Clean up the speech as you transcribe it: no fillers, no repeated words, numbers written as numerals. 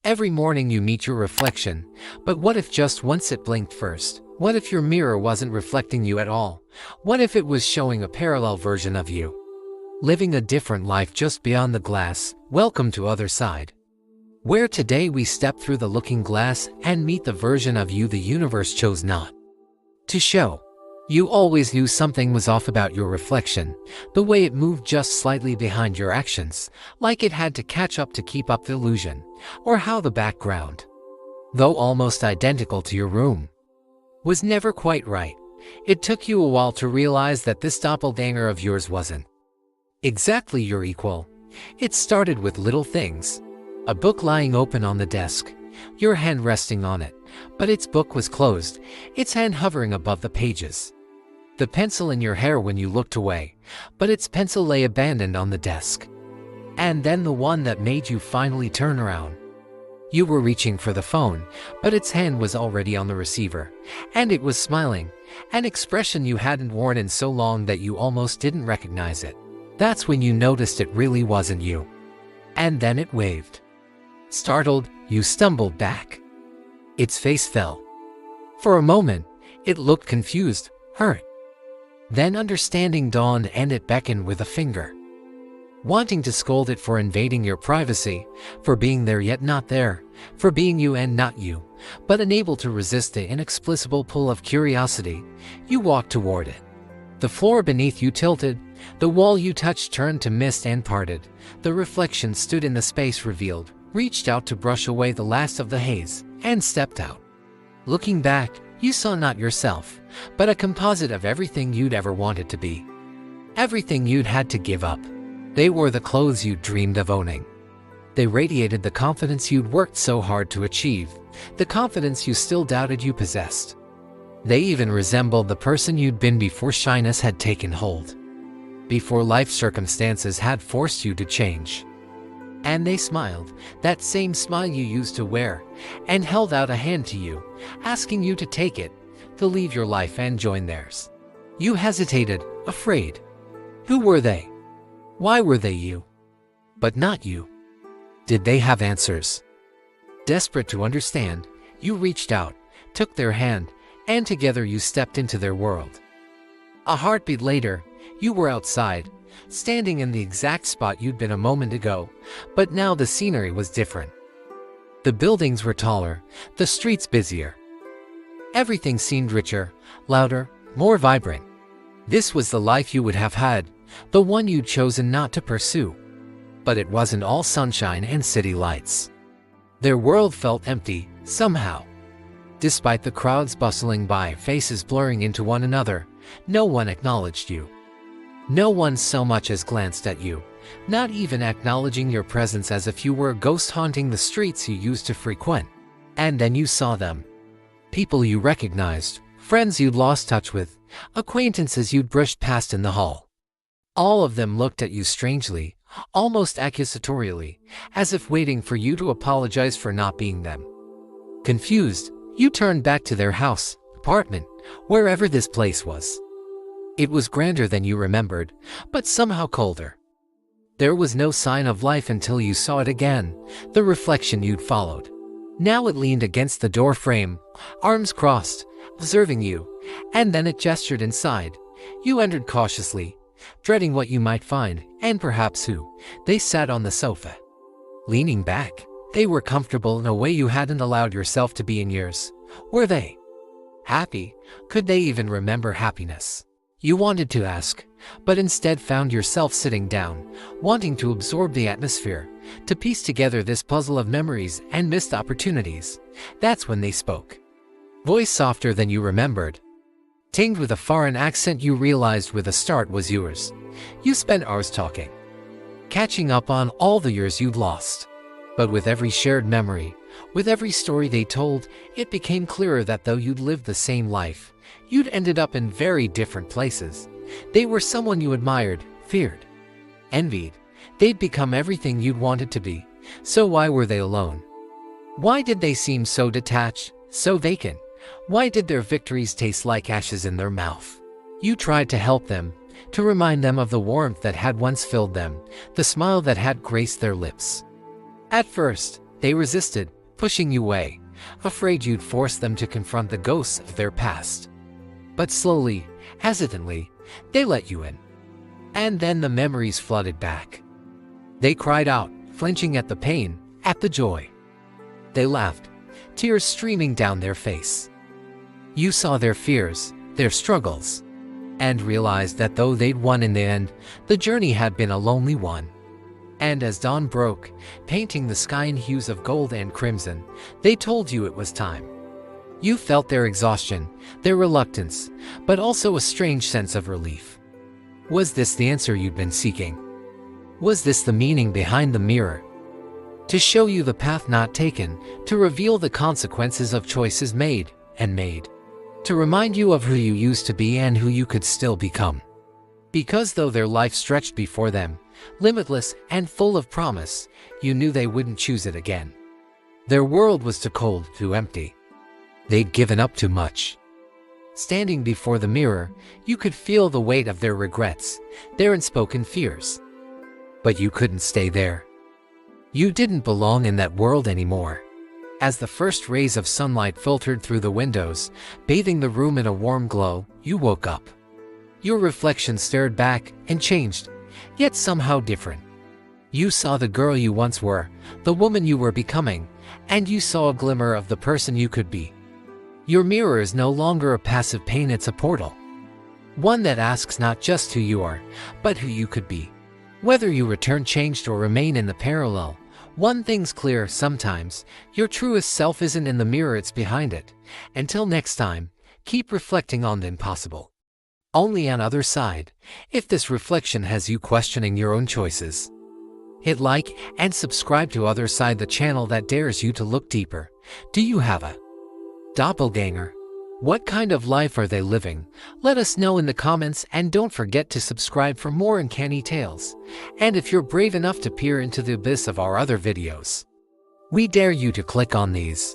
Every morning you meet your reflection, but what if just once it blinked first? What if your mirror wasn't reflecting you at all? What if it was showing a parallel version of you? Living a different life just beyond the glass. Welcome to Other Side, where today we step through the looking glass and meet the version of you the universe chose not to show. You always knew something was off about your reflection, the way it moved just slightly behind your actions, like it had to catch up to keep up the illusion, or how the background, though almost identical to your room, was never quite right. It took you a while to realize that this doppelganger of yours wasn't exactly your equal. It started with little things. A book lying open on the desk, your hand resting on it, but its book was closed, its hand hovering above the pages. The pencil in your hair when you looked away, but its pencil lay abandoned on the desk. And then the one that made you finally turn around. You were reaching for the phone, but its hand was already on the receiver, and it was smiling, an expression you hadn't worn in so long that you almost didn't recognize it. That's when you noticed it really wasn't you. And then it waved. Startled, you stumbled back. Its face fell. For a moment, it looked confused, hurt. Then understanding dawned and it beckoned with a finger, wanting to scold it for invading your privacy, for being there yet not there, for being you and not you, but unable to resist the inexplicable pull of curiosity. You walked toward it. The floor beneath you tilted, the wall you touched turned to mist and parted. The reflection stood in the space revealed, reached out to brush away the last of the haze, and stepped out. Looking back, you saw not yourself, but a composite of everything you'd ever wanted to be. Everything you'd had to give up. They were the clothes you'd dreamed of owning. They radiated the confidence you'd worked so hard to achieve, the confidence you still doubted you possessed. They even resembled the person you'd been before shyness had taken hold, before life circumstances had forced you to change. And they smiled, that same smile you used to wear, and held out a hand to you, asking you to take it, to leave your life and join theirs. You hesitated, afraid. Who were they? Why were they you, but not you? Did they have answers? Desperate to understand, you reached out, took their hand, and together you stepped into their world. A heartbeat later, you were outside, standing in the exact spot you'd been a moment ago, but now the scenery was different. The buildings were taller, the streets busier. Everything seemed richer, louder, more vibrant. This was the life you would have had, the one you'd chosen not to pursue. But it wasn't all sunshine and city lights. Their world felt empty, somehow. Despite the crowds bustling by, faces blurring into one another, no one acknowledged you. No one so much as glanced at you, not even acknowledging your presence, as if you were a ghost haunting the streets you used to frequent. And then you saw them. People you recognized, friends you'd lost touch with, acquaintances you'd brushed past in the hall. All of them looked at you strangely, almost accusatorially, as if waiting for you to apologize for not being them. Confused, you turned back to their house, apartment, wherever this place was. It was grander than you remembered, but somehow colder. There was no sign of life until you saw it again, the reflection you'd followed. Now it leaned against the door frame, arms crossed, observing you, and then it gestured inside. You entered cautiously, dreading what you might find, and perhaps who. They sat on the sofa, leaning back. They were comfortable in a way you hadn't allowed yourself to be in years. Were they happy? Could they even remember happiness? You wanted to ask, but instead found yourself sitting down, wanting to absorb the atmosphere, to piece together this puzzle of memories and missed opportunities. That's when they spoke. Voice softer than you remembered, tinged with a foreign accent you realized with a start was yours. You spent hours talking, catching up on all the years you'd lost. But with every shared memory, with every story they told, it became clearer that though you'd lived the same life, you'd ended up in very different places. They were someone you admired, feared, envied. They'd become everything you'd wanted to be. So why were they alone? Why did they seem so detached, so vacant? Why did their victories taste like ashes in their mouth? You tried to help them, to remind them of the warmth that had once filled them, the smile that had graced their lips. At first, They resisted, pushing you away, afraid you'd force them to confront the ghosts of their past. But slowly, hesitantly, they let you in. And then the memories flooded back. They cried out, flinching at the pain, at the joy. They laughed, tears streaming down their face. You saw their fears, their struggles, and realized that though they'd won in the end, the journey had been a lonely one. And as dawn broke, painting the sky in hues of gold and crimson, they told you it was time. You felt their exhaustion, their reluctance, but also a strange sense of relief. Was this the answer you'd been seeking? Was this the meaning behind the mirror? To show you the path not taken, to reveal the consequences of choices made and made. To remind you of who you used to be and who you could still become. Because though their life stretched before them, limitless and full of promise, you knew they wouldn't choose it again. Their world was too cold, too empty. They'd given up too much. Standing before the mirror, you could feel the weight of their regrets, their unspoken fears. But you couldn't stay there. You didn't belong in that world anymore. As the first rays of sunlight filtered through the windows, bathing the room in a warm glow, you woke up. Your reflection stared back and changed, yet somehow different. You saw the girl you once were, the woman you were becoming, and you saw a glimmer of the person you could be. Your mirror is no longer a passive pain, it's a portal. One that asks not just who you are, but who you could be. Whether you return changed or remain in the parallel, one thing's clear: sometimes, your truest self isn't in the mirror, it's behind it. Until next time, keep reflecting on the impossible. Only on the other side, if this reflection has you questioning your own choices. Hit like and subscribe to Other Side, the channel that dares you to look deeper. Do you have a doppelganger? What kind of life are they living? Let us know in the comments, and don't forget to subscribe for more uncanny tales. And if you're brave enough to peer into the abyss of our other videos, we dare you to click on these.